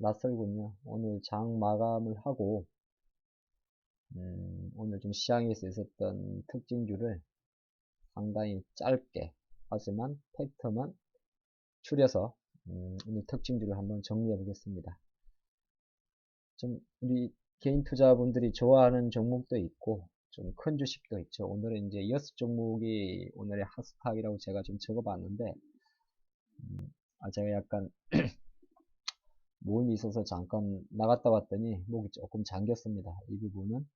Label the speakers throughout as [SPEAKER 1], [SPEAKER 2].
[SPEAKER 1] 낯설군요. 오늘 장 마감을 하고 오늘 좀 시장에서 있었던 특징주를 상당히 짧게 하지만 팩트만 추려서 오늘 특징주를 한번 정리해 보겠습니다. 좀 우리 개인 투자분들이 좋아하는 종목도 있고 좀 큰 주식도 있죠. 오늘은 이제 6종목이 오늘의 핫스탁이라고 제가 좀 적어봤는데 제가 약간 모임이 있어서 잠깐 나갔다 왔더니 목이 조금 잠겼습니다. 이 부분은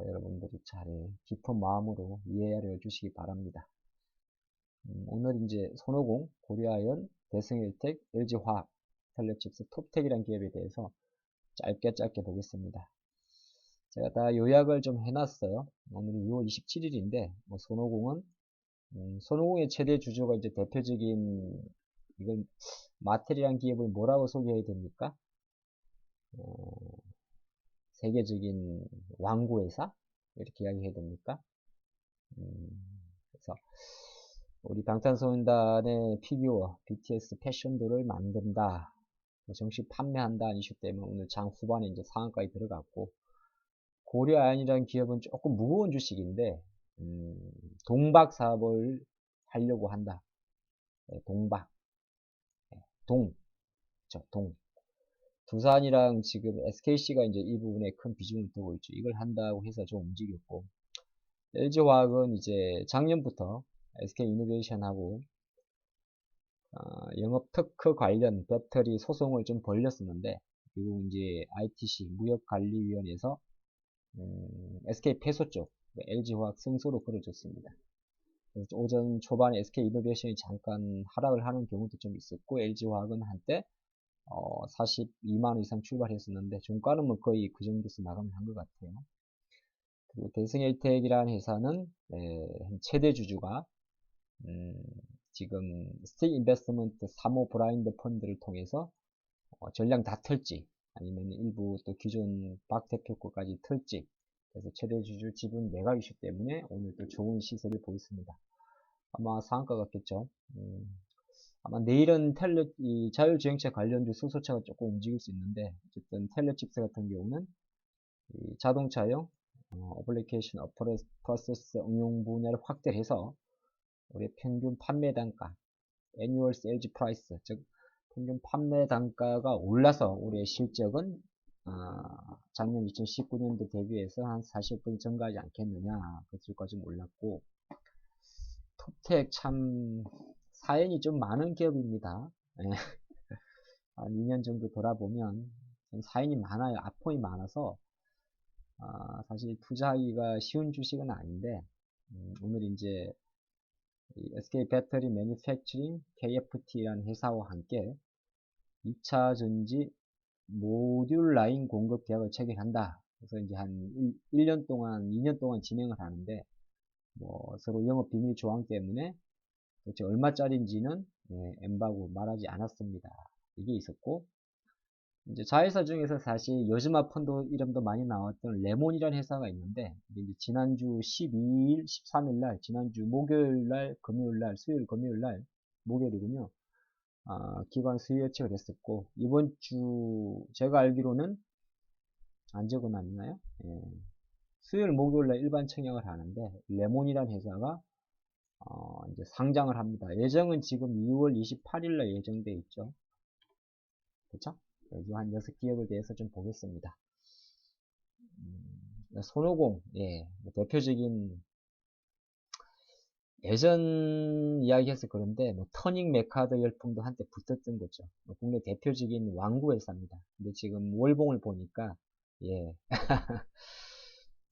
[SPEAKER 1] 여러분들이 잘 깊은 마음으로 이해하려 주시기 바랍니다. 오늘 이제 손오공, 고려아연, 대성일텍, LG화학, 텔레칩스, 톱텍이라는 기업에 대해서 짧게 보겠습니다. 제가 다 요약을 좀 해놨어요. 오늘이 6월 27일인데 손오공은 손오공의 최대 주주가 이제 대표적인 이건 마텔이라는 기업을 뭐라고 소개해야 됩니까? 세계적인 왕구회사 이렇게 이야기해야 됩니까? 그래서 우리 방탄소년단의 피규어 BTS 패션도를 만든다, 정식 판매한다는 이슈 때문에 오늘 장 후반에 이제 상한가에 들어갔고, 고려아연이라는 기업은 조금 무거운 주식인데 동박 사업을 하려고 한다. 동박, 동, 동. 두산이랑 지금 SKC가 이제 이 부분에 큰 비중을 두고 있죠. 이걸 한다고 해서 좀 움직였고, LG화학은 이제 작년부터 SK이노베이션하고 영업 특허 관련 배터리 소송을 좀 벌렸었는데, 그리고 이제 ITC 무역관리위원회에서 SK 패소 쪽 LG화학 승소로 걸어줬습니다. 그래서 오전 초반에 SK이노베이션이 잠깐 하락을 하는 경우도 좀 있었고, LG화학은 한때 42만원 이상 출발했었는데 종가는 뭐 거의 그 정도에서 마감을 한 것 같아요. 그리고 대성일텍이라는 회사는 최대 주주가 지금 스틱 인베스트먼트 3호 브라인드 펀드를 통해서 전량 다 털지 아니면 일부 또 기존 박 대표 거까지 털지, 그래서 최대 주주 지분 매각 이슈 때문에 오늘 또 좋은 시세를 보였습니다. 아마 상한가 같겠죠. 아마 내일은 이 자율주행차 관련주 수소차가 조금 움직일 수 있는데, 어쨌든 텔레칩스 같은 경우는 이 자동차용 어플리케이션 프로세스 응용 분야를 확대해서 우리 평균 판매 단가, annual sales price, 즉 평균 판매 단가가 올라서 우리의 실적은 작년 2019년도 대비해서 한 40% 증가하지 않겠느냐, 그것과 좀 올랐고, 톱텍 참 사연이 좀 많은 기업입니다. 한 2년 정도 돌아보면 사연이 많아요. 아픔이 많아서 사실 투자하기가 쉬운 주식은 아닌데, 오늘 이제 SK 배터리 매니팩처링 KFT라는 회사와 함께 2차 전지 모듈 라인 공급 계약을 체결한다. 그래서 이제 한 1년 동안, 2년 동안 진행을 하는데, 뭐 서로 영업 비밀 조항 때문에 도대체 얼마짜리인지는 엠바고 말하지 않았습니다. 이게 있었고, 이제 자회사 중에서 사실 요즈마 펀드 이름도 많이 나왔던 레몬이라는 회사가 있는데, 이제 지난주 12일, 13일 날, 지난주 목요일 날, 금요일 날, 수요일, 금요일 날, 목요일이군요. 기관 수요 예측을 했었고, 이번 주 제가 알기로는 안 적어놨나요? 수요일, 목요일 날 일반 청약을 하는데, 레몬이라는 회사가 이제 상장을 합니다. 예정은 지금 2월 28일 날 예정돼 있죠. 그쵸? 한 6기업에 대해서 좀 보겠습니다. 손오공, 대표적인, 예전 이야기해서 그런데, 터닝 메카드 열풍도 한때 붙었던 거죠. 국내 대표적인 왕구 회사입니다. 근데 지금 월봉을 보니까,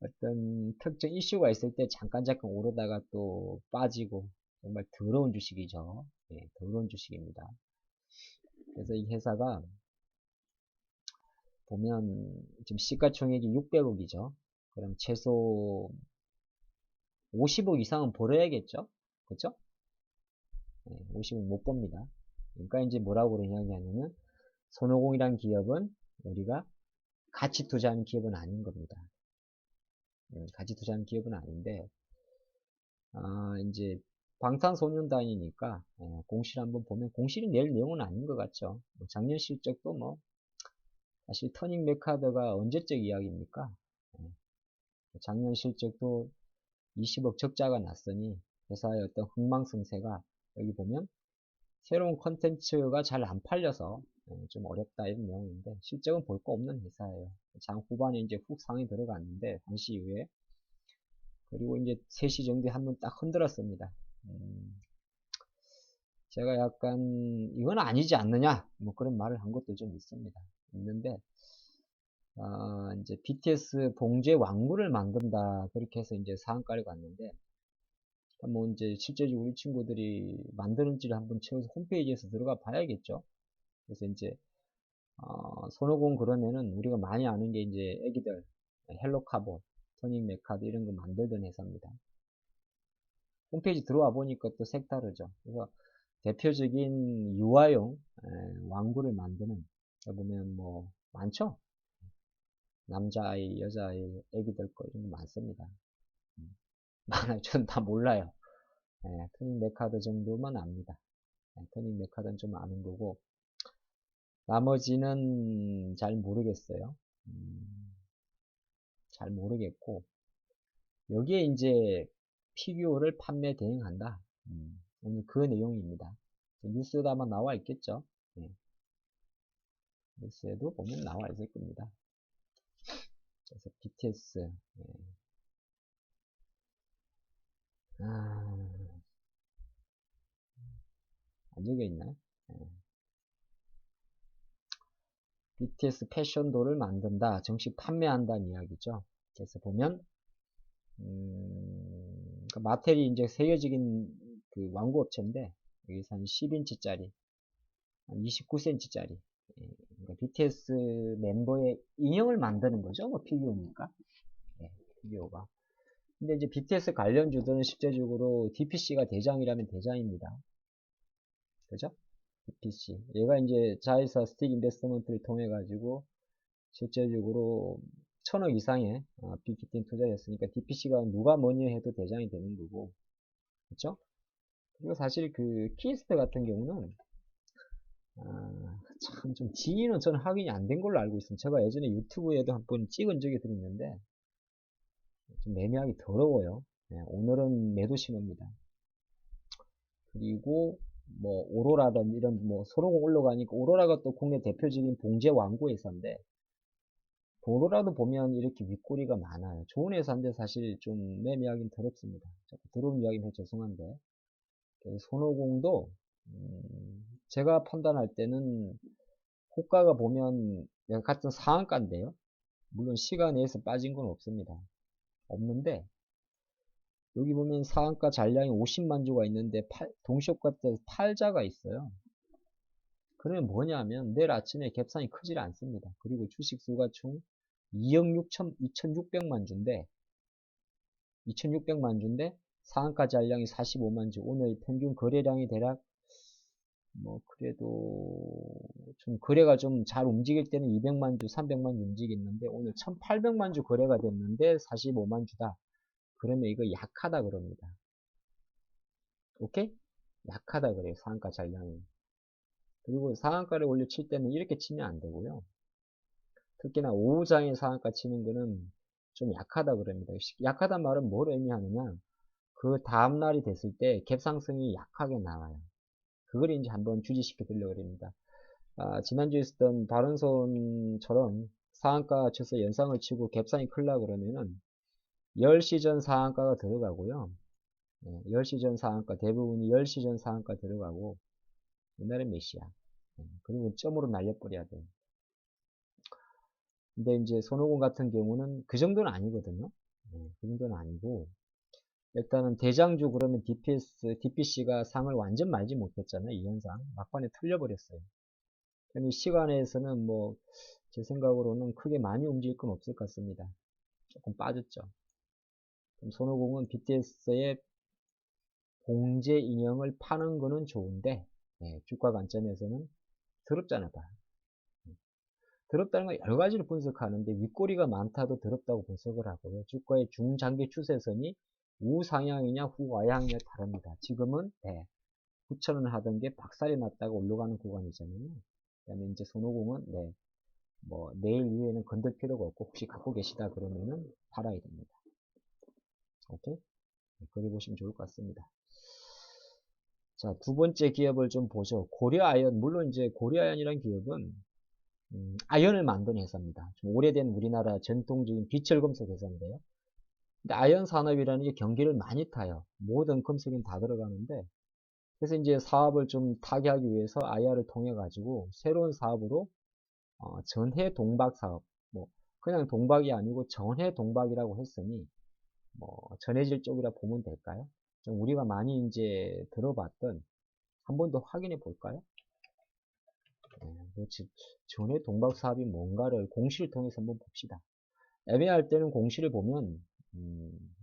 [SPEAKER 1] 어떤 특정 이슈가 있을 때 잠깐 오르다가 또 빠지고, 정말 더러운 주식이죠. 더러운 주식입니다. 그래서 이 회사가 보면 지금 시가총액이 600억이죠. 그럼 최소 50억 이상은 벌어야겠죠? 그쵸? 50억 못 법니다. 그러니까 이제 뭐라고 이야기하냐면, 손오공이란 기업은 우리가 같이 투자하는 기업은 아닌 겁니다. 같이 투자하는 기업은 아닌데, 이제 방탄소년단이니까 공시를 한번 보면 공시를 낼 내용은 아닌 것 같죠. 작년 실적도 뭐 사실 터닝 메카드가 언제적 이야기입니까? 예, 작년 실적도 20억 적자가 났으니 회사의 어떤 흥망성쇠가 여기 보면 새로운 컨텐츠가 잘 안 팔려서 좀 어렵다 이런 내용인데 실적은 볼 거 없는 회사예요. 장 후반에 이제 훅 상이 들어갔는데 1시 이후에 그리고 이제 3시 정도에 한번 딱 흔들었습니다. 제가 약간 이건 아니지 않느냐 뭐 그런 말을 한 것도 좀 있는데 이제 BTS 봉제 왕구를 만든다 그렇게 해서 이제 상한가를 갔는데 뭐 이제 실제적으로 우리 친구들이 만드는지를 한번 채워서 홈페이지에서 들어가 봐야겠죠. 그래서 이제 손오공 그러면은 우리가 많이 아는 게 이제 애기들 헬로카본, 토닉 메카드 이런 거 만들던 회사입니다. 홈페이지 들어와 보니까 또 색다르죠. 그래서 대표적인 유아용 왕구를 만드는 보면 뭐 많죠. 남자아이, 여자아이, 애기들 거 이런 거 많습니다. 많아요. 저는 다 몰라요. 토닉 메카드 정도만 압니다. 토닉 메카드는 좀 아는 거고 나머지는 잘 모르겠어요. 잘 모르겠고 여기에 이제 피규어를 판매 대행한다. 오늘 그 내용입니다. 뉴스에도 아마 나와 있겠죠. 뉴스에도 보면 나와 있을 겁니다. 그래서 BTS 안 적혀 있나요? BTS 패션도를 만든다, 정식 판매한다는 이야기죠. 그래서 보면 그러니까 마텔이 이제 세계적인 그 왕구 업체인데 여기서 한 10인치짜리, 한 29cm짜리 그러니까 BTS 멤버의 인형을 만드는 거죠. 뭐 피규어니까. 피규어가. 근데 이제 BTS 관련주들은 실제적으로 DPC가 대장이라면 대장입니다. 그죠? DPC. 얘가 이제 자회사 스틱 인베스트먼트를 통해 가지고 실제적으로 1000억 이상의 빅히팅 투자였으니까 DPC가 누가 뭐니 해도 대장이 되는 거고. 그쵸? 그리고 사실 그 키스트 같은 경우는 참 좀 지인은 저는 확인이 안 된 걸로 알고 있습니다. 제가 예전에 유튜브에도 한번 찍은 적이 있는데 좀 매매하기 더러워요. 오늘은 매도 신호입니다. 그리고 뭐 오로라든 이런 뭐 손오공 올라가니까 오로라가 또 국내 대표적인 봉제 왕구 회사인데 오로라도 보면 이렇게 윗꼬리가 많아요. 좋은 회사인데 사실 좀 매매하기는 더럽습니다. 자꾸 더러운 이야기는 해서 죄송한데 그래서 손오공도 제가 판단할 때는 호가가 보면 내가 같은 상한가인데요. 물론 시간 내에서 빠진 건 없습니다. 없는데 여기 보면 상한가 잔량이 50만 주가 있는데 동시효과 때 팔자가 있어요. 그러면 뭐냐면 내일 아침에 갭상이 크질 않습니다. 그리고 주식수가 총 2억 6천, 2,600만 주인데 2,600만 주인데 상한가 잔량이 45만 주. 오늘 평균 거래량이 대략 뭐 그래도 좀 거래가 좀 잘 움직일 때는 200만 주, 300만 주 움직였는데 오늘 1,800만 주 거래가 됐는데 45만 주다. 그러면 이거 약하다 그럽니다. 오케이? 약하다 그래요. 상한가 잔량이. 그리고 상한가를 올려 칠 때는 이렇게 치면 안 되고요. 특히나 오후장에 상한가 치는 거는 좀 약하다 그럽니다. 약하단 말은 뭘 의미하느냐? 그 다음날이 됐을 때 갭상승이 약하게 나와요. 그걸 이제 한번 주지시켜 드리려고 합니다. 지난주에 있었던 바른손처럼 상한가 쳐서 연상을 치고 갭상이 크려고 그러면은 10시 전 상한가가 들어가고요. 10시 전 상한가, 대부분이 10시 전 상한가 들어가고, 옛날에 몇 시야? 그리고 점으로 날려버려야 돼요. 근데 이제 손오공 같은 경우는 그 정도는 아니거든요. 그 정도는 아니고, 일단은 대장주 그러면 DPC가 상을 완전 말지 못했잖아요. 이 현상. 막판에 틀려버렸어요. 그럼 이 시간에서는 뭐, 제 생각으로는 크게 많이 움직일 건 없을 것 같습니다. 조금 빠졌죠. 그럼 손오공은 BTS의 봉제 인형을 파는 거는 좋은데, 주가 관점에서는 더럽잖아, 봐. 더럽다는 건 여러 가지로 분석하는데 윗꼬리가 많다도 더럽다고 분석을 하고요. 주가의 중장기 추세선이 우상향이냐 후하향이냐 다릅니다. 지금은 9,000원 하던 게 박살이 났다가 올라가는 구간이잖아요. 그 다음에 이제 손오공은 뭐 내일 이후에는 건들 필요가 없고 혹시 갖고 계시다 그러면은 팔아야 됩니다. 오케이? 그래 보시면 좋을 것 같습니다. 자, 두 번째 기업을 좀 보죠. 고려아연. 물론 이제 고려아연이라는 기업은 아연을 만드는 회사입니다. 좀 오래된 우리나라 전통적인 비철금속 회사인데요. 근데 아연 산업이라는 게 경기를 많이 타요. 모든 금속이 다 들어가는데, 그래서 이제 사업을 좀 타개하기 위해서 IR을 통해 가지고 새로운 사업으로 전해 동박 사업, 뭐 그냥 동박이 아니고 전해 동박이라고 했으니 뭐 전해질 쪽이라 보면 될까요? 좀 우리가 많이 이제 들어봤던, 한 번 더 확인해 볼까요? 네, 전해 동박 사업이 뭔가를 공시를 통해서 한번 봅시다. 애매할 때는 공시를 보면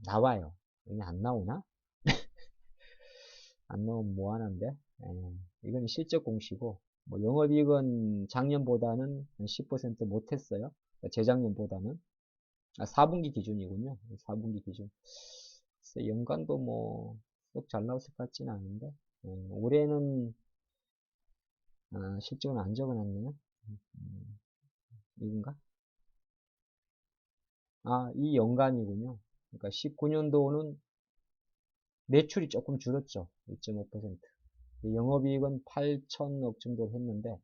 [SPEAKER 1] 나와요. 여기 안 나오나? 안 나오면 뭐하는데? 이건 실적 공시고, 뭐 영업이익은 작년보다는 한 10% 못했어요. 재작년보다는. 4분기 기준이군요. 4분기 기준. 글쎄, 연간도 뭐 썩 잘 나왔을 것 같지는 않은데, 올해는 실적은 안 적어놨네요. 이건가? 이 연간이군요. 그러니까 19년도는 매출이 조금 줄었죠. 2.5%. 영업이익은 8천억 정도 했는데,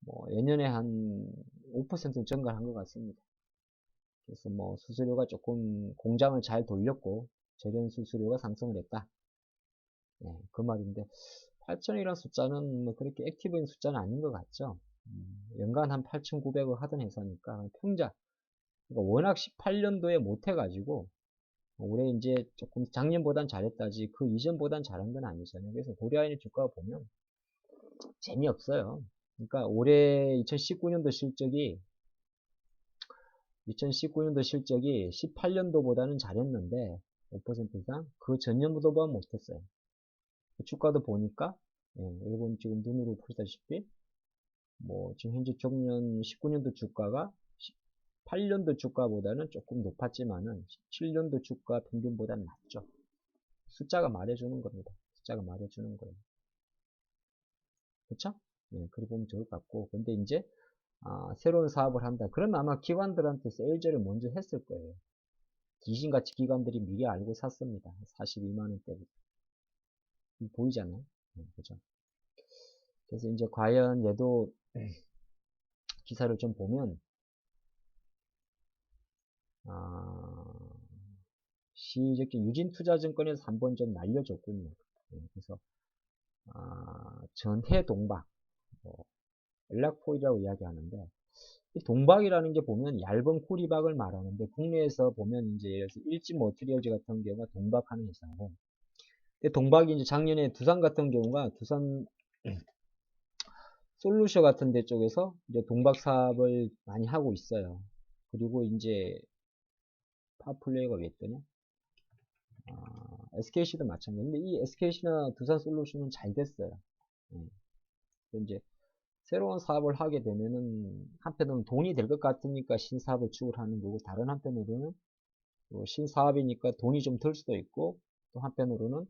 [SPEAKER 1] 뭐 예년에 한 5% 증가한 것 같습니다. 그래서 뭐 수수료가 조금 공장을 잘 돌렸고 재련 수수료가 상승을 했다. 그 말인데 8천이라는 숫자는 뭐 그렇게 액티브인 숫자는 아닌 것 같죠. 연간 한 8,900억 하던 회사니까 평자. 그러니까 워낙 18년도에 못해가지고 올해 이제 조금 작년보단 잘했다지 그 이전보단 잘한 건 아니잖아요. 그래서 고려아연의 주가가 보면 재미없어요. 그러니까 올해 2019년도 실적이 2019년도 실적이 18년도보다는 잘했는데 5% 이상 그 전년도보다 못했어요. 주가도 보니까 여러분 지금 눈으로 보시다시피 뭐 지금 현재 종년 19년도 주가가 18년도 주가보다는 조금 높았지만은 17년도 주가 평균보다는 낮죠. 숫자가 말해주는 겁니다. 숫자가 말해주는 거예요. 그쵸? 그렇게 보면 좋을 것 같고 근데 이제 새로운 사업을 한다. 그러면 아마 기관들한테 세일즈를 먼저 했을 거예요. 귀신같이 기관들이 미리 알고 샀습니다. 42만원대부터. 보이잖아요. 그죠? 그래서 이제 과연 얘도 기사를 좀 보면, 시적인 유진투자증권에서 한번 좀 날려줬군요. 그래서, 전해동박, 뭐, 연락포이라고 이야기하는데, 이 동박이라는 게 보면 얇은 쿠리박을 말하는데, 국내에서 보면 이제 예를 들어서 일진 머티리얼즈 같은 경우가 동박하는 회사고, 근데 동박이 이제 작년에 두산 같은 경우가 두산 솔루션 같은 데 쪽에서 이제 동박 사업을 많이 하고 있어요. 그리고 이제 파플레이가 왜 있더냐? SKC도 마찬가지. 근데 이 SKC나 두산 솔루션은 잘 됐어요. 이제 새로운 사업을 하게 되면은 한편으로는 돈이 될 것 같으니까 신사업을 추구하는 거고 다른 한편으로는 신사업이니까 돈이 좀 들 수도 있고 또 한편으로는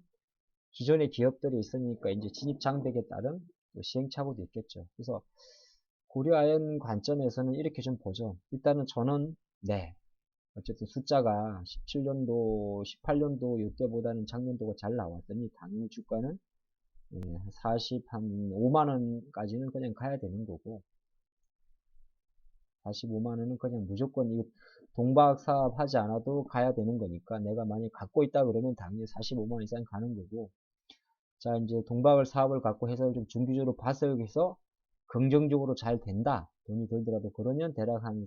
[SPEAKER 1] 기존의 기업들이 있으니까 이제 진입 장벽에 따른 시행착오도 있겠죠. 그래서 고려아연 관점에서는 이렇게 좀 보죠. 일단은 저는 어쨌든 숫자가 17년도, 18년도 이때보다는 작년도가 잘 나왔더니 당연히 주가는 45만원까지는 그냥 가야 되는 거고 45만원은 그냥 무조건 이 동박 사업 하지 않아도 가야 되는 거니까 내가 만약 갖고 있다 그러면 당연히 45만원 이상 가는 거고 자 이제 동박을 사업을 갖고 해서 좀 중기적으로 봐서 해서 긍정적으로 잘 된다 돈이 들더라도 그러면 대략 한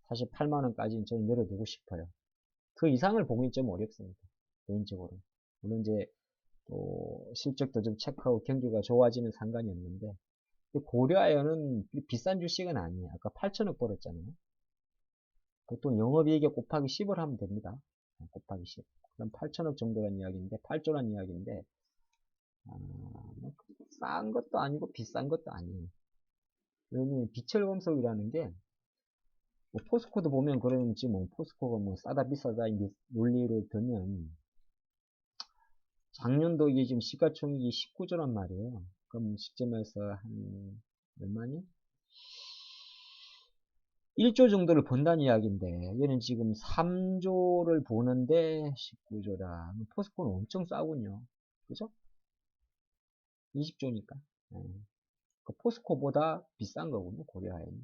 [SPEAKER 1] 48만원까지 저는 내려두고 싶어요. 그 이상을 보긴 좀 어렵습니다. 개인적으로. 물론 이제 또 실적도 좀 체크하고 경기가 좋아지면 상관이 없는데 고려아연은 비싼 주식은 아니에요. 아까 8천억 벌었잖아요. 보통 영업이익에 곱하기 10을 하면 됩니다. 곱하기 10. 그럼 8천억 정도란 이야기인데 8조란 이야기인데 싼 것도 아니고 비싼 것도 아니에요. 왜냐면 비철금속이라는 게 뭐 포스코도 보면 그런지 뭐 포스코가 뭐 싸다 비싸다 이 논리를 들면 작년도 이게 지금 시가총액이 19조란 말이에요. 그럼 시점에서 한 얼마니? 1조 정도를 번다는 이야기인데 얘는 지금 3조를 보는데 19조다. 포스코는 엄청 싸군요. 그죠? 20조니까. 그 포스코보다 비싼 거군요. 고려아연이.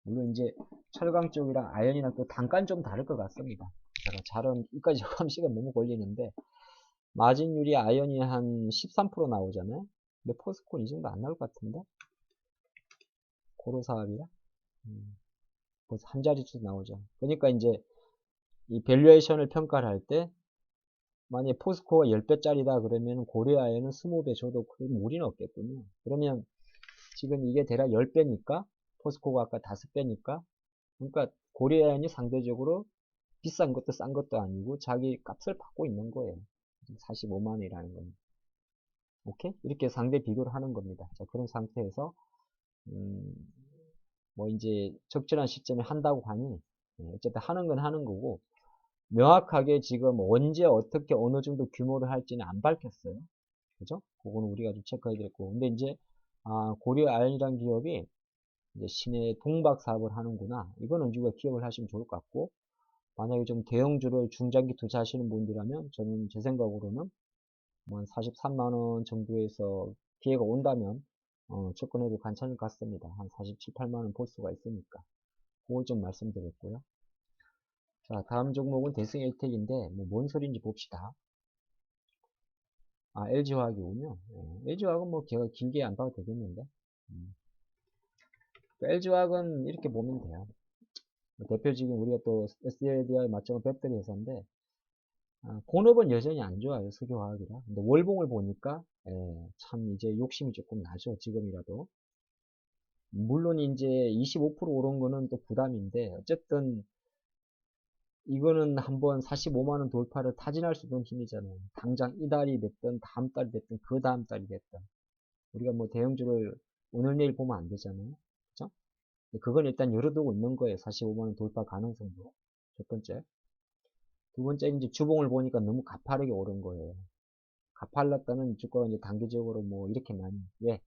[SPEAKER 1] 물론 이제 철강 쪽이랑 아연이랑 또 단가는 좀 다를 것 같습니다. 제가 잘은 여기까지 하면 시간 너무 걸리는데 마진율이 아연이 한 13% 나오잖아요. 근데 포스코는 이 정도 안 나올 것 같은데 고로 사업이라 벌써 한 자릿수 나오죠. 그러니까 이제 이 밸류에이션을 평가를 할 때 만약에 포스코가 10배짜리다 그러면 고려아연은 20배 줘도 크게 무리는 없겠군요. 그러면 지금 이게 대략 10배니까 포스코가 아까 5배니까 그러니까 고려아연이 상대적으로 비싼 것도 싼 것도 아니고 자기 값을 받고 있는 거예요. 45만원이라는 건. 오케이? 이렇게 상대 비교를 하는 겁니다. 자, 그런 상태에서 뭐 이제 적절한 시점에 한다고 하니 어쨌든 하는 건 하는 거고 명확하게 지금 언제 어떻게 어느 정도 규모를 할지는 안 밝혔어요. 그죠? 그거는 우리가 좀 체크해야 되겠고 근데 이제 고려아연이라는 기업이 이제 시내 동박 사업을 하는구나. 이거는 우리가 기억을 하시면 좋을 것 같고 만약에 좀 대형주를 중장기 투자하시는 분들이라면 저는 제 생각으로는 뭐 한 43만원 정도에서 기회가 온다면 접근해도 괜찮을 것 같습니다. 한 47, 8만원 볼 수가 있으니까 그걸 좀 말씀드렸고요. 자, 다음 종목은 대승일텍인데 뭐 뭔 소리인지 봅시다. LG화학이군요. LG화학은 뭐 제가 길게 안 봐도 되겠는데 LG화학은 이렇게 보면 돼요. 대표적인 우리가 또 SDI 맞춰온 배터리 회사인데 본업은 여전히 안 좋아요. 석유화학이라. 근데 월봉을 보니까 참 이제 욕심이 조금 나죠. 지금이라도. 물론 이제 25% 오른 거는 또 부담인데 어쨌든 이거는 한번 45만원 돌파를 타진할 수 있는 힘이잖아요. 당장 이달이 됐든 다음 달이 됐든 그 다음 달이 됐든 우리가 뭐 대형주를 오늘 내일 보면 안 되잖아요. 그죠? 그건 일단 열어두고 있는 거예요. 45만원 돌파 가능성도. 첫 번째. 두 번째 이제 주봉을 보니까 너무 가파르게 오른 거예요. 가팔랐다는 주가가 이제 단기적으로 뭐 이렇게 많이 왜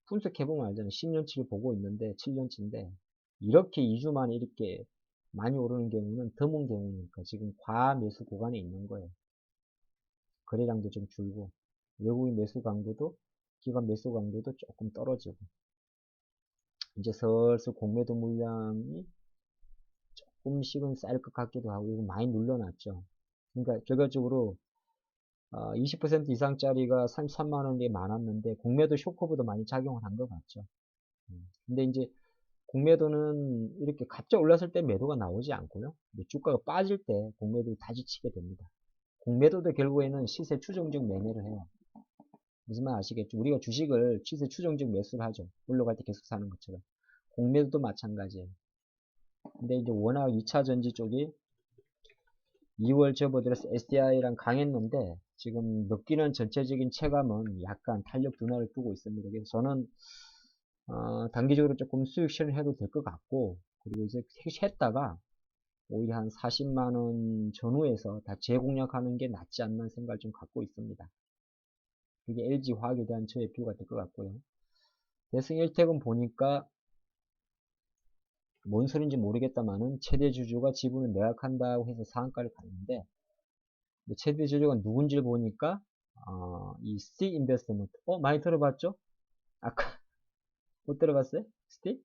[SPEAKER 1] 분석해보면 알잖아요. 10년치를 보고 있는데 7년치인데 이렇게 2주 만에 이렇게 많이 오르는 경우는 드문 경우니까 지금 과매수 구간에 있는 거예요. 거래량도 좀 줄고 외국인 매수 강도도 기관 매수 강도도 조금 떨어지고 이제 슬슬 공매도 물량이 조금씩은 쌓일 것 같기도 하고 이거 많이 눌러놨죠. 그러니까 결과적으로 20% 이상짜리가 33만원이 많았는데 공매도 쇼커보다 많이 작용을 한 것 같죠. 근데 이제 공매도는 이렇게 갑자기 올랐을 때 매도가 나오지 않고요. 주가가 빠질 때 공매도를 다지치게 됩니다. 공매도도 결국에는 시세 추정적 매매를 해요. 무슨 말 아시겠죠? 우리가 주식을 시세 추정적 매수를 하죠. 올라갈 때 계속 사는 것처럼. 공매도도 마찬가지예요. 근데 이제 워낙 2차전지 쪽이 2월 접어들어서 SDI랑 강했는데 지금 느끼는 전체적인 체감은 약간 탄력 둔화를 두고 있습니다. 그래서 저는 단기적으로 조금 수익 실현해도 될 것 같고 그리고 이제 했다가 오히려 한 40만원 전후에서 다 재공략하는 게 낫지 않나 생각을 좀 갖고 있습니다. 그게 LG화학에 대한 저의 뷰가 될 것 같고요. 대승일텍은 보니까 뭔 소린지 모르겠다마는 최대 주주가 지분을 매각한다고 해서 상한가를 갔는데 최대 주주가 누군지를 보니까 이 스티 인베스트먼트 많이 들어봤죠? 아까 못 들어봤어요? 스티?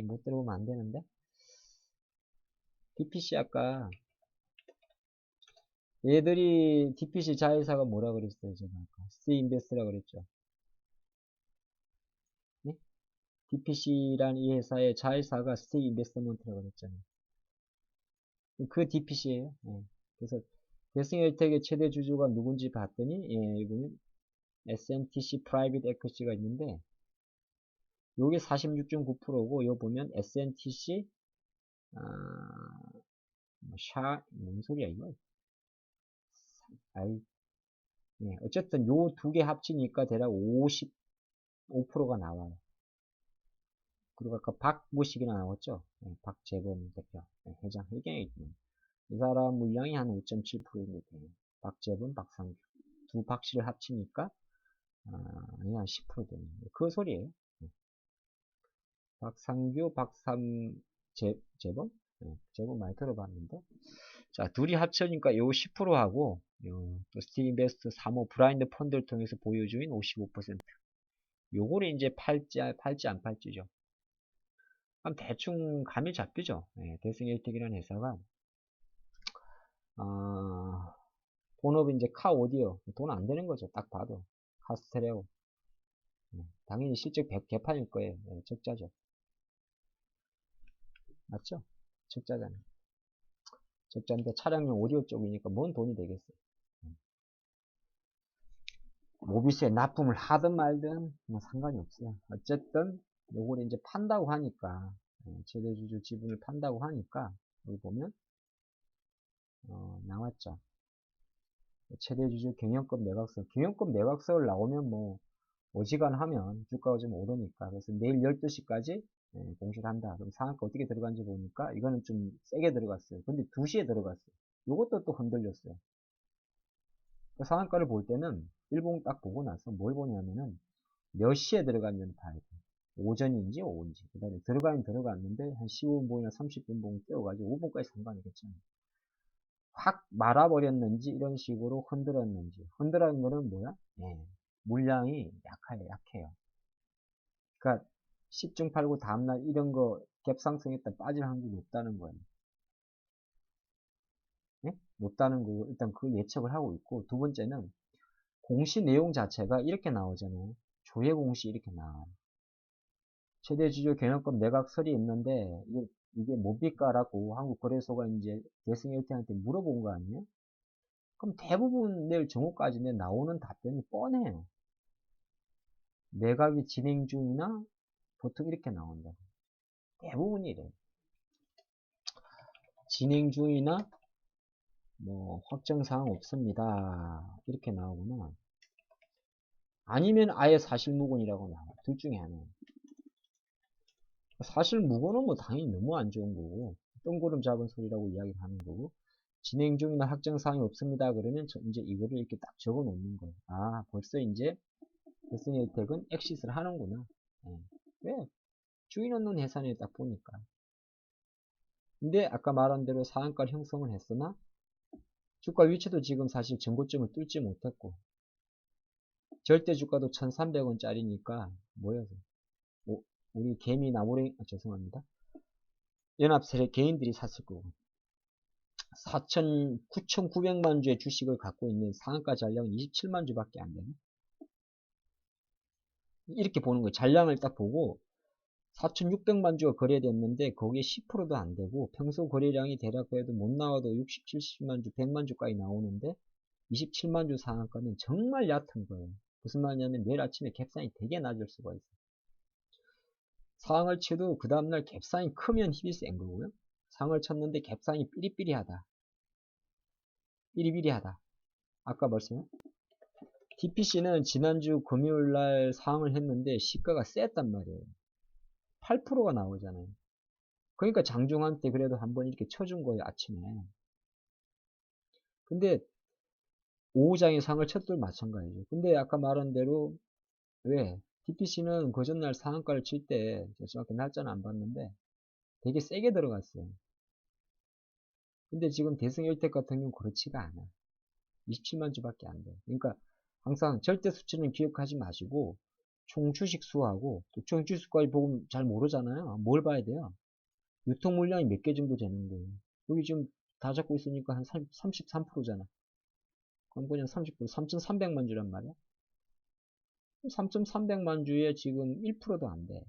[SPEAKER 1] 못 들어보면 안 되는데 DPC 아까 얘들이 DPC 자회사가 뭐라 그랬어요? 제가 아까 스티 인베스트라 그랬죠. 네? DPC란 이 회사의 자회사가 스티 인베스트먼트라고 그랬잖아요. 그 DPC예요. 그래서 대승헬텍의 최대 주주가 누군지 봤더니 이거는 SNTC 프라이빗 에퀴티가 있는데 요게 46.9%고 요 보면 SNTC 뭔 소리야 이거? 아이, 어쨌든 요 두 개 합치니까 대략 55%가 나와요. 그리고 아까 박무식이나 나왔죠? 박재범 대표, 회장 회계에 있는 이 사람 물량이 한 5.7%입니다. 박재범, 박상규 두 박씨를 합치니까 한 10% 되네요. 그 소리예요. 박상규, 재범? 네, 재범 많이 들어봤는데. 자, 둘이 합쳐니까 요 10%하고, 또 스틸인베스트 3호 브라인드 펀드를 통해서 보유 중인 55%. 요거를 이제 팔지 안 팔지죠. 그럼 대충 감이 잡히죠. 네, 대승일택이라는 회사가, 본업이 이제 카 오디오. 돈 안 되는 거죠. 딱 봐도. 카 스테레오. 당연히 실적 개판일 거예요. 네, 적자죠. 맞죠? 적자잖아요. 적자인데 차량용 오디오 쪽이니까 뭔 돈이 되겠어요. 모비스에 납품을 하든 말든 뭐 상관이 없어요. 어쨌든 요걸 이제 판다고 하니까 최대주주 지분을 판다고 하니까 여기 보면 나왔죠. 최대주주 경영권 매각설. 경영권 매각설 나오면 뭐 어지간하면 주가가 좀 오르니까. 그래서 내일 12시까지 공시를 한다. 그럼 상한가 어떻게 들어간지 보니까 이거는 좀 세게 들어갔어요. 근데 2시에 들어갔어요. 요것도 또 흔들렸어요. 그 상한가를 볼 때는 일봉 딱 보고 나서 뭘 보냐면은 몇 시에 들어갔는지 봐야 돼. 오전인지 오후인지. 그 다음에 들어가긴 들어갔는데 한 15분봉이나 30분봉 떼어가지고 5분까지 상관이겠잖아요. 확 말아버렸는지 이런 식으로 흔들었는지. 흔들었는 거는 뭐야? 물량이 약해요. 그러니까 10중 팔고 다음날 이런 거 갭 상승했다 빠질 확률이 높다는 거예요. 네? 높다는 거 일단 그 예측을 하고 있고, 두 번째는 공시 내용 자체가 이렇게 나오잖아요. 조회 공시 이렇게 나와요. 최대 주주 경영권 매각설이 있는데 이게 뭡니까라고 한국거래소가 이제 대승일태한테 물어본 거 아니에요? 그럼 대부분 내일 정오까지 나오는 답변이 뻔해요. 매각이 진행 중이나 보통 이렇게 나온다. 대부분이 이래요. 진행 중이나 뭐 확정사항 없습니다. 이렇게 나오거나 아니면 아예 사실무근이라고 나와요. 둘 중에 하나예요. 사실무근은 뭐 당연히 너무 안 좋은 거고 똥구름 잡은 소리라고 이야기를 하는 거고, 진행 중이나 확정사항이 없습니다. 그러면 이제 이거를 이렇게 딱 적어 놓는 거예요. 아, 벌써 이제 대승일택은 엑시스를 하는구나. 왜? 주인 없는 회사네 딱 보니까. 근데 아까 말한 대로 상한가를 형성을 했으나 주가 위치도 지금 사실 전고점을 뚫지 못했고 절대 주가도 1300원짜리니까 뭐야 우리 개미 나무랭이 죄송합니다. 연합세력 개인들이 샀을 거고 9,900만 주의 주식을 갖고 있는 상한가 잔량은 27만 주밖에 안 되네. 이렇게 보는 거예요. 잔량을 딱 보고 4,600만 주가 거래됐는데 거기에 10%도 안 되고 평소 거래량이 대략 그래도 못 나와도 60, 70만 주, 100만 주까지 나오는데 27만 주 상한가는 정말 얕은 거예요. 무슨 말이냐면 내일 아침에 갭상이 되게 낮을 수가 있어요. 상을 쳐도 그 다음날 갭상이 크면 힘이 센 거고요. 상을 쳤는데 갭상이 삐리삐리하다. 삐리삐리하다. 아까 말씀 DPC는 지난주 금요일날 상을 했는데 시가가 셌단 말이에요. 8%가 나오잖아요. 그러니까 장중한테 그래도 한번 이렇게 쳐준 거예요, 아침에. 근데 오후장에 상을 쳤도 마찬가지죠. 근데 아까 말한 대로 왜? DPC는 그 전날 상한가를 칠 때 정확히 날짜는 안 봤는데 되게 세게 들어갔어요. 근데 지금 대승일택 같은 경우는 그렇지가 않아. 27만 주밖에 안 돼. 그러니까 항상 절대 수치는 기억하지 마시고 총 주식 수하고 또 총 주식까지 보면 잘 모르잖아요. 뭘 봐야 돼요? 유통 물량이 몇 개 정도 되는 거예요. 여기 지금 다 잡고 있으니까 한 33%잖아. 그럼 그냥 30%, 3,300만 주란 말이야. 3,300만 주에 지금 1%도 안 돼.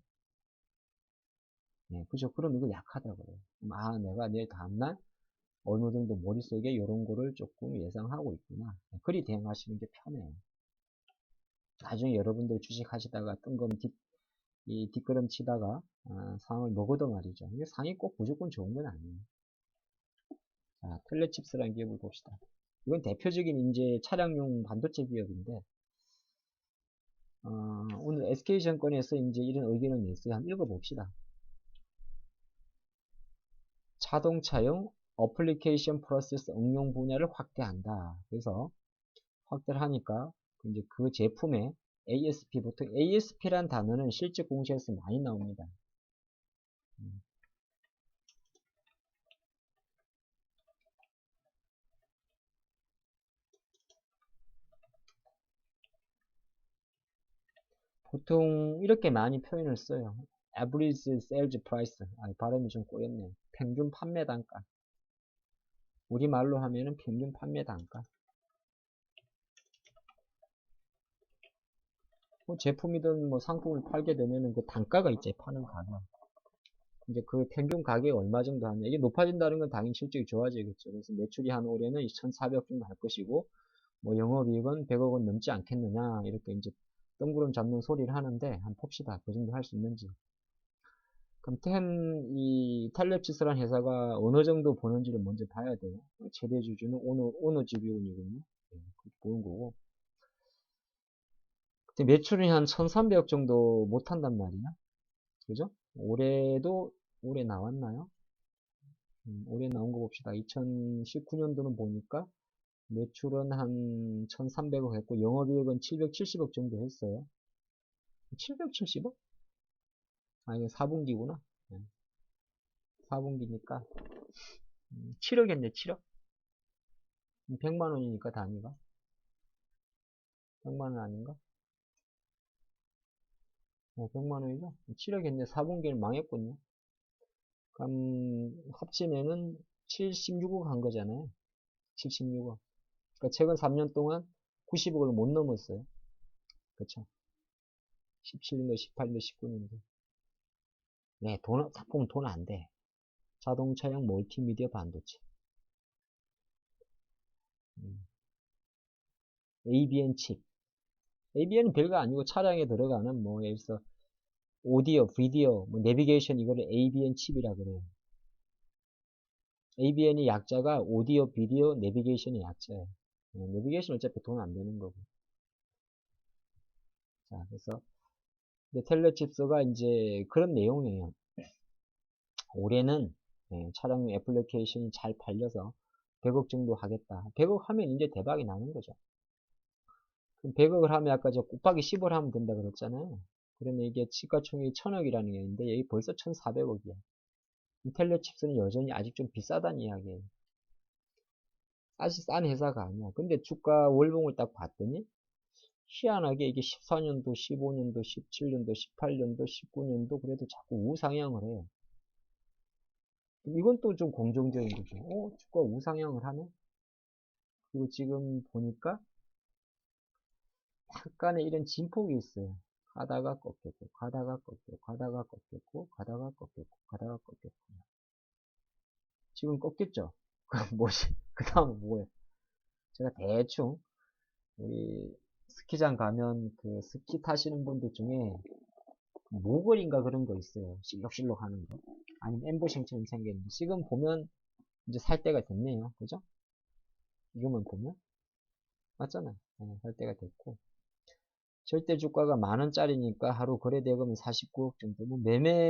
[SPEAKER 1] 네, 그죠? 그럼 이거 약하다 그래요. 아, 내가 내일 다음날 어느 정도 머릿속에 이런 거를 조금 예상하고 있구나. 그리 대응하시는 게 편해요. 나중에 여러분들 주식 하시다가 뒷걸음 치다가 상을 먹어도 말이죠. 이게 상이 꼭 무조건 좋은 건 아니에요. 자, 텔레칩스라는 기업을 봅시다. 이건 대표적인 이제 차량용 반도체 기업인데 오늘 SK증권에서 이제 이런 의견을 냈어요. 한번 읽어봅시다. 자동차용 어플리케이션 프로세스 응용 분야를 확대한다. 그래서 확대를 하니까 이제 그 제품의 ASP, 보통 ASP란 단어는 실제 공시에서 많이 나옵니다. 보통 이렇게 많이 표현을 써요. average sales price. 발음이 좀 꼬였네. 평균 판매 단가. 우리말로 하면은 평균 판매 단가. 뭐 제품이든 뭐 상품을 팔게 되면은 그 단가가 있지, 파는 가격. 이제 그 평균 가격이 얼마 정도 하냐. 이게 높아진다는 건 당연히 실적이 좋아지겠죠. 그래서 매출이 한 올해는 2,400억 정도 할 것이고, 뭐 영업이익은 100억 원 넘지 않겠느냐. 이렇게 이제 뜬구름 잡는 소리를 하는데, 한번 봅시다. 그 정도 할 수 있는지. 그럼 이 텔레치스라는 회사가 어느 정도 보는지를 먼저 봐야 돼요. 최대 주주는 오너 지비운이군요. 그렇게 보는 거고. 근데 매출이 한 1,300억 정도 못 한단 말이야. 그죠? 올해 나왔나요? 올해 나온 거 봅시다. 2019년도는 보니까 매출은 한 1,300억 했고, 영업이익은 770억 정도 했어요. 770억? 이거 4분기구나. 4분기니까 7억 했네, 7억? 100만 원이니까 단위가. 100만 원 아닌가? 100만 원이죠? 7억 했네. 4분기는 망했군요. 그럼 합치면은 76억 한 거잖아요. 76억. 그러니까 최근 3년 동안 90억을 못 넘었어요. 그쵸? 17년도, 18년도, 19년도. 네, 작품 돈 안 돼. 자동차용 멀티미디어 반도체. ABN 칩. ABN은 별거 아니고 차량에 들어가는 뭐, 예를 들어서 오디오, 비디오, 뭐 내비게이션 이거를 ABN 칩이라 그래요. ABN이 약자가 오디오, 비디오, 내비게이션의 약자예요. 내비게이션 어차피 돈 안 되는 거고. 자, 그래서 텔레칩스가 이제 그런 내용이에요. 올해는 차량 애플리케이션이 잘 팔려서 100억 정도 하겠다. 100억 하면 이제 대박이 나는 거죠. 그럼 100억을 하면 아까 저 곱하기 10을 하면 된다 그랬잖아요. 그러면 이게 시가총액이 1000억이라는 게 있는데 여기 벌써 1400억이야. 텔레칩스는 여전히 아직 좀 비싸다는 이야기예요. 사실 싼 회사가 아니야. 근데 주가 월봉을 딱 봤더니 희한하게 이게 14년도, 15년도, 17년도, 18년도, 19년도 그래도 자꾸 우상향을 해요. 이건 또 좀 공정적인 거죠. 주가 우상향을 하네? 그리고 지금 보니까 약간의 이런 진폭이 있어요. 가다가 꺾였고, 가다가 꺾였고, 가다가 꺾였고, 가다가 꺾였고, 가다가 꺾였고. 지금 꺾였죠? 그럼 뭐지? 그 다음은 뭐예요? 제가 대충, 우리 스키장 가면 그 스키 타시는 분들 중에 모글인가 그런 거 있어요. 실룩실룩 하는 거. 아니면 엠보싱처럼 생겼는데, 지금 보면 이제 살 때가 됐네요. 그죠? 이거만 보면. 맞잖아요. 살 때가 됐고. 절대 주가가 10,000원짜리니까 하루 거래 대금은 49억 정도. 뭐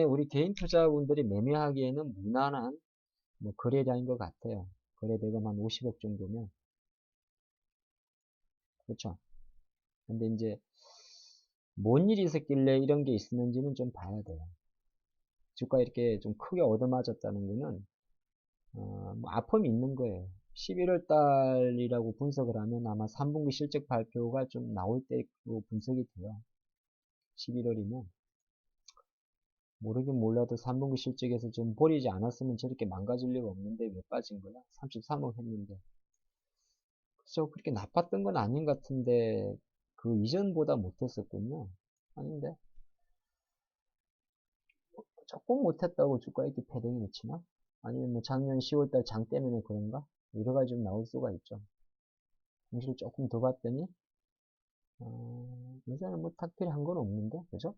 [SPEAKER 1] 우리 개인 투자분들이 매매하기에는 무난한 뭐 거래량인 것 같아요. 거래 대금 한 50억 정도면. 그렇죠. 근데 이제 뭔 일이 있었길래 이런 게 있었는지는 좀 봐야 돼요. 주가 이렇게 좀 크게 얻어맞았다는 거는 뭐 아픔이 있는 거예요. 11월 달이라고 분석을 하면 아마 3분기 실적 발표가 좀 나올 때로 분석이 돼요. 11월이면 모르긴 몰라도 3분기 실적에서 좀 버리지 않았으면 저렇게 망가질 리가 없는데 왜 빠진 거야? 33억 했는데. 그죠? 그렇게 나빴던 건 아닌 것 같은데 그 이전보다 못했었군요. 아닌데 조금 못했다고 주가 이렇게 패딩이 미치나? 아니면 뭐 작년 10월달 장 때문에 그런가? 여러 가지 좀 나올 수가 있죠. 공시를 조금 더 봤더니 요새는 뭐 특별한 건 없는데, 그죠?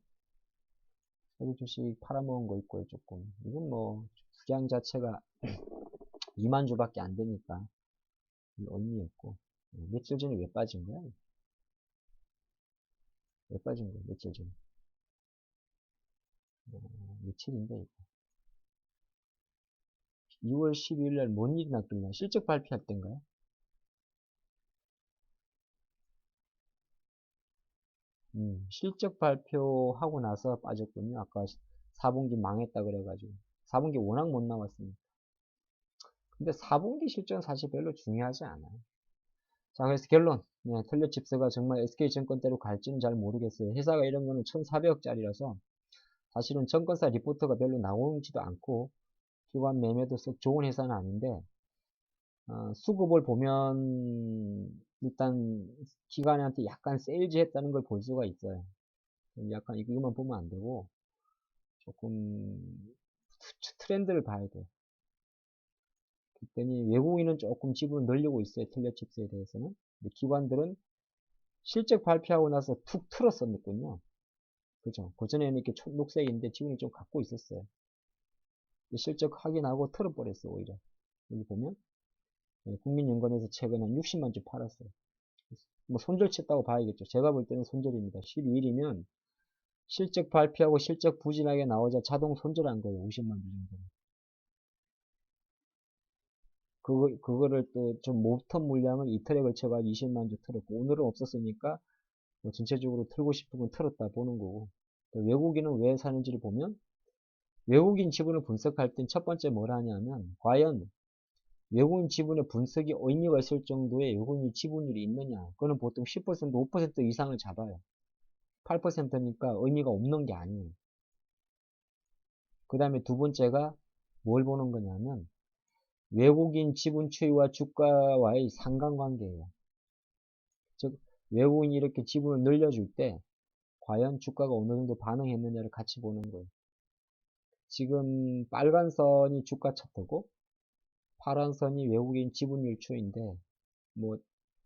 [SPEAKER 1] 여기 주식 팔아먹은 거 있고요, 조금. 이건 뭐 주량 자체가 2만 주밖에 안 되니까 의미 없고. 며칠 전에 왜 빠진 거야? 왜 빠진 거야, 며칠 전에? 며칠인데, 이거. 2월 12일 날 뭔 일이 났길래 실적 발표할 땐가요? 실적 발표하고 나서 빠졌군요. 아까 4분기 망했다 그래가지고. 4분기 워낙 못 나왔으니까. 근데 4분기 실적은 사실 별로 중요하지 않아요. 자, 그래서 결론. 네, 텔레칩스가 정말 SK증권대로 갈지는 잘 모르겠어요. 회사가 이런 거는 1,400억짜리라서 사실은 증권사 리포트가 별로 나오지도 않고 기관 매매도 썩 좋은 회사는 아닌데 수급을 보면 일단 기관한테 약간 세일즈 했다는 걸 볼 수가 있어요. 약간 이것만 보면 안 되고 조금 트렌드를 봐야 돼요. 그랬더니 외국인은 조금 지분을 늘리고 있어요. 텔레칩스에 대해서는. 근데 기관들은 실적 발표하고 나서 툭 틀었었군요. 그죠? 그전에는 이렇게 녹색인데 지분을 좀 갖고 있었어요. 실적 확인하고 틀어버렸어, 오히려. 여기 보면, 국민연금에서 최근에 한 60만 주 팔았어요. 뭐 손절쳤다고 봐야겠죠. 제가 볼 때는 손절입니다. 12일이면 실적 발표하고 실적 부진하게 나오자 자동 손절한 거예요. 50만 주 정도. 그거를 또 좀 모턴 물량을 이틀에 걸쳐가지고 20만 주 틀었고, 오늘은 없었으니까 뭐 전체적으로 틀고 싶은 건 틀었다 보는 거고. 외국인은 왜 사는지를 보면 외국인 지분을 분석할 땐 첫 번째 뭘 하냐면 과연 외국인 지분의 분석이 의미가 있을 정도의 외국인 지분율이 있느냐. 그거는 보통 10%, 5% 이상을 잡아요. 8%니까 의미가 없는 게 아니에요. 그 다음에 두 번째가 뭘 보는 거냐면 외국인 지분 추이와 주가와의 상관관계예요. 즉 외국인이 이렇게 지분을 늘려줄 때 과연 주가가 어느 정도 반응했느냐를 같이 보는 거예요. 지금 빨간 선이 주가 차트고 파란 선이 외국인 지분율 추인데 뭐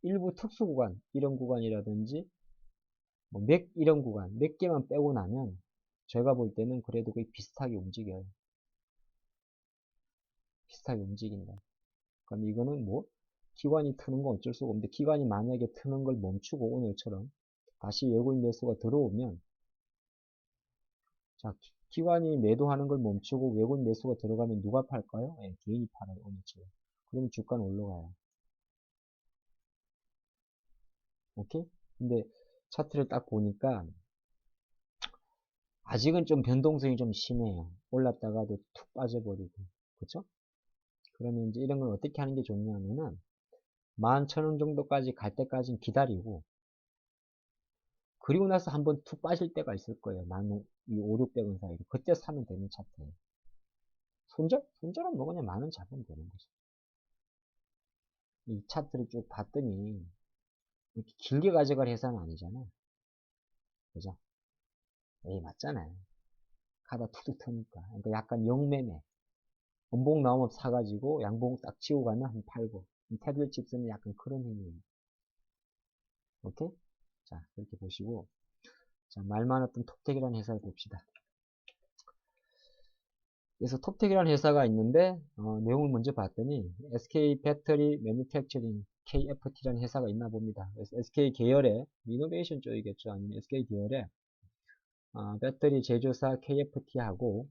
[SPEAKER 1] 일부 특수 구간 이런 구간이라든지 뭐 이런 구간 몇 개만 빼고 나면 제가 볼 때는 그래도 거의 비슷하게 움직여요. 비슷하게 움직인다. 그럼 이거는 뭐 기관이 트는 건 어쩔 수가 없는데 기관이 만약에 트는 걸 멈추고 오늘처럼 다시 외국인 매수가 들어오면 자 기관이 매도하는 걸 멈추고 외국인 매수가 들어가면 누가 팔까요? 네, 개인이 팔아요 오늘처럼. 그러면 주가는 올라가요. 오케이? 근데 차트를 딱 보니까 아직은 좀 변동성이 좀 심해요. 올랐다가도 툭 빠져버리고. 그쵸? 그러면 이제 이런 건 어떻게 하는 게 좋냐면은 11,000원 정도까지 갈 때까지는 기다리고 그리고 나서 한번 툭 빠질 때가 있을 거예요. 5,600원 사이로. 그때 사면 되는 차트예요. 손절? 손절은 뭐 그냥 10,000원 잡으면 되는 거죠. 이 차트를 쭉 봤더니 이렇게 길게 가져갈 회사는 아니잖아. 그죠? 에이 맞잖아요. 가다 툭툭 트니까. 그러니까 약간 영매매. 음봉 나오면 사가지고 양봉 딱 치고 가면 한 팔고. 태블릿 칩스는 약간 그런 행위예요. 오케이? 자, 그렇게 보시고. 자, 말 많았던 톱텍이라는 회사를 봅시다. 그래서 톱텍이라는 회사가 있는데, 내용을 먼저 봤더니, SK 배터리 매니팩처링 KFT라는 회사가 있나 봅니다. 그래서 SK 계열의, 이노베이션 쪽이겠죠. 아니면 SK 계열의, 배터리 제조사 KFT하고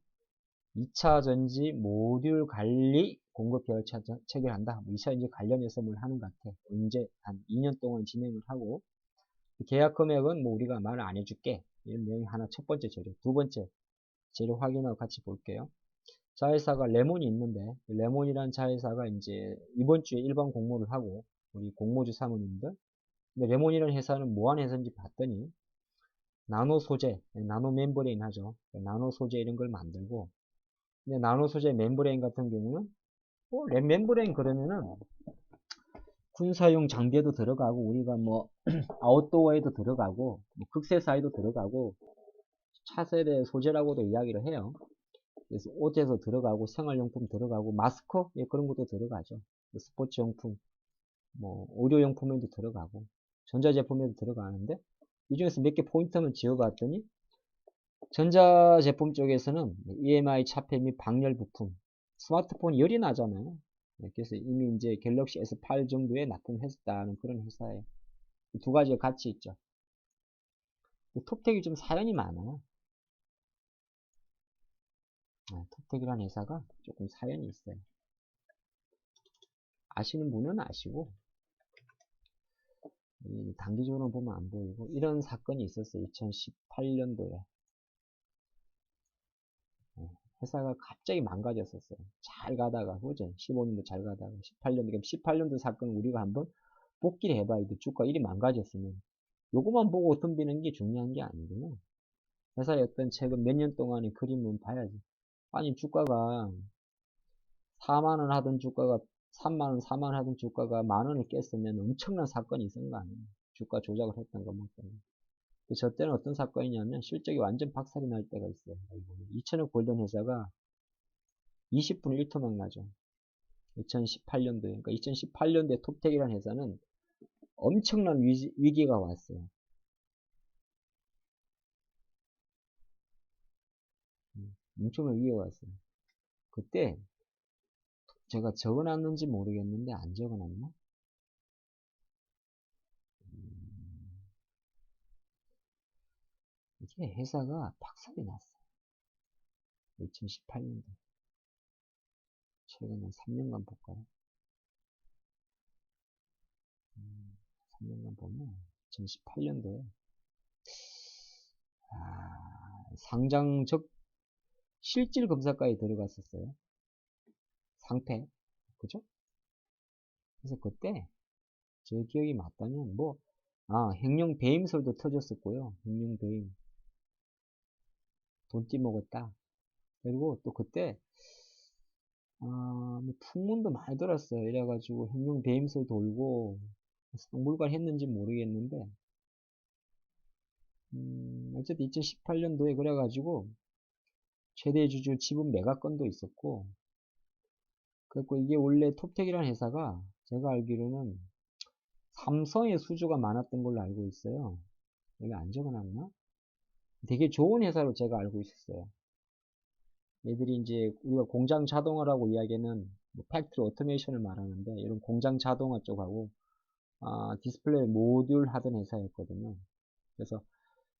[SPEAKER 1] 2차 전지 모듈 관리 공급 계획 체결한다. 2차 전지 관련해서 뭘 하는 것 같아. 언제 한 2년 동안 진행을 하고 계약 금액은 뭐 우리가 말을 안 해줄게. 이런 내용이 하나 첫 번째 재료. 두 번째 재료 확인하고 같이 볼게요. 자회사가 레몬이 있는데 레몬이란 자회사가 이제 이번 주에 일반 공모를 하고 우리 공모주 사모님들 근데 레몬이라는 회사는 뭐 하는 회사인지 봤더니 나노 소재, 나노 멤브레인 하죠. 나노 소재 이런 걸 만들고 근데 나노 소재 멤브레인 같은 경우는 멤브레인 그러면은 군사용 장비에도 들어가고 우리가 뭐 아웃도어에도 들어가고 뭐 극세사에도 들어가고 차세대 소재라고도 이야기를 해요. 그래서 옷에서 들어가고 생활용품 들어가고 마스크 예, 그런 것도 들어가죠. 스포츠용품 뭐 의료용품에도 들어가고 전자제품에도 들어가는데 이 중에서 몇 개 포인트만 지어봤더니 전자제품 쪽에서는 EMI 차폐 및 방열 부품 스마트폰 열이 나잖아요. 네, 그래서 이미 이제 갤럭시 S8 정도에 납품했다는 그런 회사에 두 가지가 같이 있죠. 톱텍이 좀 사연이 많아요. 톱텍이라는 회사가 조금 사연이 있어요. 아시는 분은 아시고 단기적으로 보면 안 보이고 이런 사건이 있었어요. 2018년도에 회사가 갑자기 망가졌었어요. 잘 가다가 그죠? 15년도 잘 가다가 18년도 18년도 사건 우리가 한번 복귀를 해봐야 돼. 주가 일이 망가졌으면. 요것만 보고 덤비는 게 중요한 게 아니구나. 회사의 어떤 최근 몇 년 동안의 그림은 봐야지. 아니, 주가가 4만원 하던 주가가 3만원, 4만원 하던 주가가 만원을 깼으면 엄청난 사건이 있었는 거 아니에요. 주가 조작을 했던 것만큼. 저 때는 어떤 사건이냐면 실적이 완전 박살이 날 때가 있어요. 2천억 벌던 회사가 20분을 1토막 나죠. 2018년도에. 그러니까 2018년도에 톱텍이라는 회사는 엄청난 위기가 왔어요. 엄청난 위기가 왔어요. 그때 제가 적어놨는지 모르겠는데 안 적어놨나? 이게 회사가 박살이 났어요. 2018년도. 최근 한 3년간 볼까요? 3년간 보면 2018년도에 상장적 실질 검사까지 들어갔었어요. 상패. 그죠? 그래서 그때 제 기억이 맞다면 횡령 배임설도 터졌었고요. 횡령 배임. 돈 띠먹었다. 그리고 또 그때 풍문도 많이 들었어요. 이래가지고 횡령 배임설 돌고 물관 했는지 모르겠는데 어쨌든 2018년도에 그래가지고 최대 주주 지분 매각건도 있었고 그리고 이게 원래 톱텍이라는 회사가 제가 알기로는 삼성의 수주가 많았던 걸로 알고 있어요. 여기 안 적어놨나? 되게 좋은 회사로 제가 알고 있었어요. 얘들이 이제 우리가 공장 자동화라고 이야기하는 팩토리 오토메이션을 말하는데 이런 공장 자동화 쪽하고 디스플레이 모듈 하던 회사였거든요. 그래서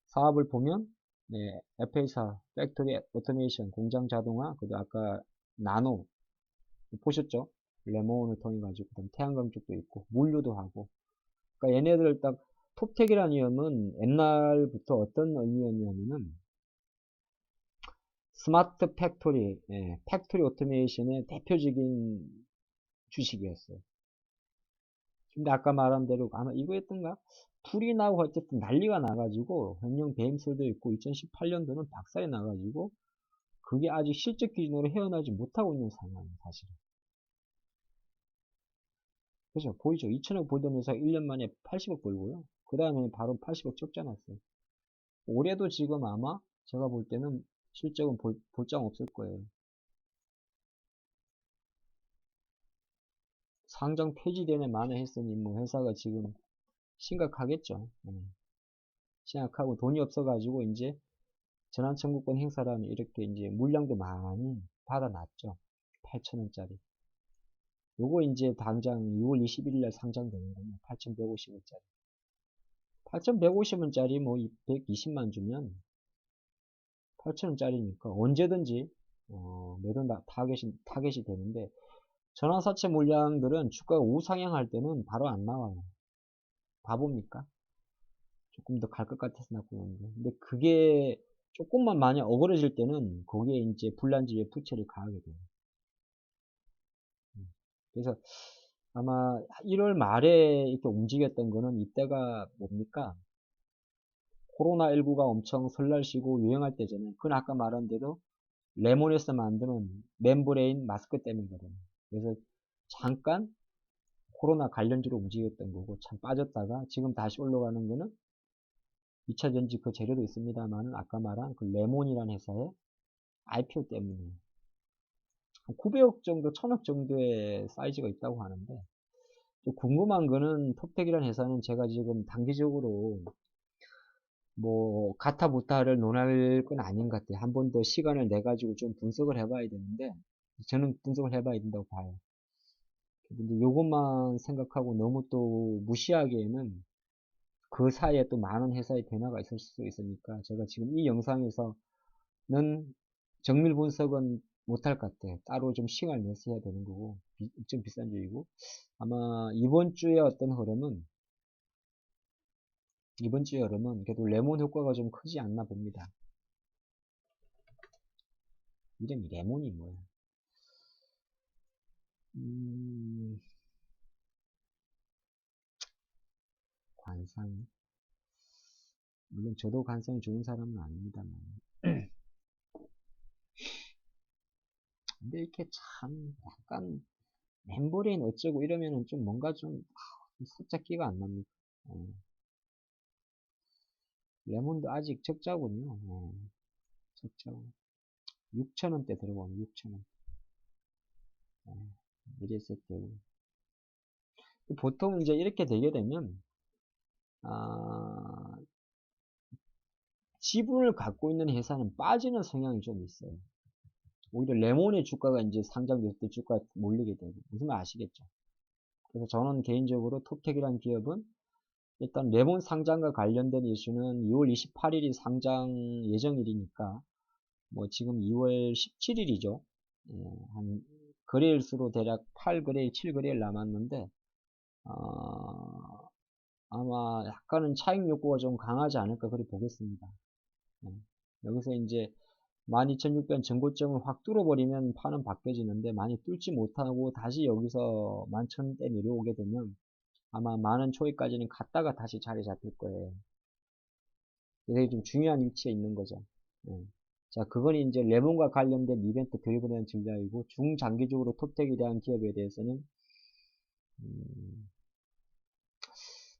[SPEAKER 1] 사업을 보면 네, F회사 팩토리 오토메이션 공장 자동화 그리고 아까 나노 보셨죠? 레몬을 통해 가지고 그다음 태양광 쪽도 있고 물류도 하고 그러니까 얘네들 딱 톱텍이라는 이름은 옛날부터 어떤 의미였냐면은 스마트 팩토리, 팩토리 오토메이션의 대표적인 주식이었어요. 근데 아까 말한 대로 아마 이거였던가? 불이 나고 어쨌든 난리가 나가지고 횡령 배임설도 있고 2018년도는 박살이 나가지고 그게 아직 실적 기준으로 헤어나지 못하고 있는 상황이에요, 사실은. 그죠? 보이죠? 2천억 벌던 회사가 1년 만에 80억 벌고요. 그 다음에 바로 80억 적자 났어요. 올해도 지금 아마 제가 볼 때는 실적은 볼장 없을 거예요. 상장 폐지되네 마네 했으니 뭐 회사가 지금 심각하겠죠. 심각하고 돈이 없어가지고 이제 전환청구권 행사라는 이렇게 이제 물량도 많이 받아놨죠. 8천원짜리. 요거 이제 당장 6월 21일 날 상장되는 거예요. 8,150원짜리. 8,150원짜리 뭐 120만 주면 8천원짜리니까 언제든지 매도 타겟이 되는데 전환사채 물량들은 주가가 우상향할 때는 바로 안 나와요. 바보입니까? 조금 더 갈 것 같아서 나고 있는데 근데 그게 조금만 만약 어그러질 때는 거기에 이제 불난지의 부채를 가하게 돼요. 그래서 아마 1월 말에 이렇게 움직였던 거는 이때가 뭡니까? 코로나19가 엄청 설날 쉬고 유행할 때잖아요. 그건 아까 말한 대로 레몬에서 만드는 멤브레인 마스크 때문이거든요. 그래서 잠깐 코로나 관련주로 움직였던 거고 참 빠졌다가 지금 다시 올라가는 거는 2차전지 그 재료도 있습니다만 아까 말한 그 레몬이라는 회사의 IPO 때문에 900억 정도, 1000억 정도의 사이즈가 있다고 하는데 좀 궁금한 거는 톱텍이라는 회사는 제가 지금 단기적으로 뭐 가타부타를 논할 건 아닌 것 같아요. 한 번 더 시간을 내 가지고 좀 분석을 해봐야 되는데 저는 분석을 해봐야 된다고 봐요. 근데 이것만 생각하고 너무 또 무시하기에는 그 사이에 또 많은 회사의 변화가 있을 수 있으니까 제가 지금 이 영상에서는 정밀 분석은 못할 것 같아요. 따로 좀 시간을 내서 해야 되는 거고 좀 비싼 주이고 아마 이번 주의 어떤 흐름은 그래도 레몬 효과가 좀 크지 않나 봅니다. 이름이 레몬이 뭐야? 관상이. 물론 저도 관상이 좋은 사람은 아닙니다만. 근데 이렇게 참 약간 멤버린 어쩌고 이러면은 좀 뭔가 좀 살짝 끼가 안 납니다. 레몬도 아직 적자군요. 적자. 6,000원대 들어가네. 6,000원. 미래세트. 보통 이제 이렇게 되게 되면 아, 지분을 갖고 있는 회사는 빠지는 성향이 좀 있어요. 오히려 레몬의 주가가 이제 상장됐을 때 주가가 몰리게 되고. 무슨 말 아시겠죠? 그래서 저는 개인적으로 톱텍이라는 기업은 일단 레몬 상장과 관련된 이슈는 2월 28일이 상장 예정일이니까 뭐 지금 2월 17일이죠. 한 거래일 수로 대략 8거래일, 7거래일 남았는데 아마 약간은 차익 욕구가 좀 강하지 않을까 그렇게 보겠습니다. 여기서 이제 12,600원 전고점을 확 뚫어버리면 판은 바뀌어지는데 많이 뚫지 못하고 다시 여기서 11,000원대 내려오게 되면 아마 10,000원 초입까지는 갔다가 다시 자리 잡힐 거예요. 되게 좀 중요한 위치에 있는 거죠. 자, 그건 이제 레몬과 관련된 이벤트 교육에 대한 전략이고 중장기적으로 톱텍에 대한 기업에 대해서는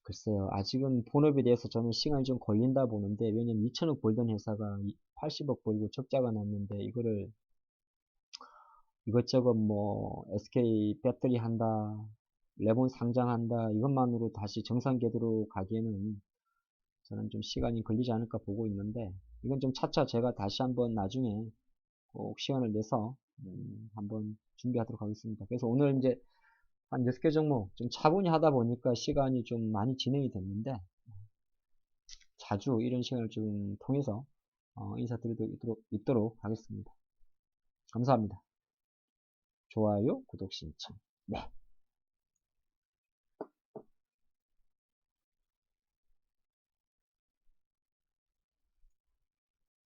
[SPEAKER 1] 글쎄요. 아직은 본업에 대해서 저는 시간이 좀 걸린다 보는데 왜냐면 2천억 벌던 회사가 80억 벌고 적자가 났는데 이거를 이것저것 뭐 SK 배터리 한다, 레몬 상장한다 이것만으로 다시 정상 궤도로 가기에는 저는 좀 시간이 걸리지 않을까 보고 있는데 이건 좀 차차 제가 다시 한번 나중에 꼭 시간을 내서 한번 준비하도록 하겠습니다. 그래서 오늘 이제 한 6개 종목 좀 차분히 하다 보니까 시간이 좀 많이 진행이 됐는데 자주 이런 시간을 좀 통해서 인사드리도록 있도록 하겠습니다. 감사합니다. 좋아요, 구독 신청. 네.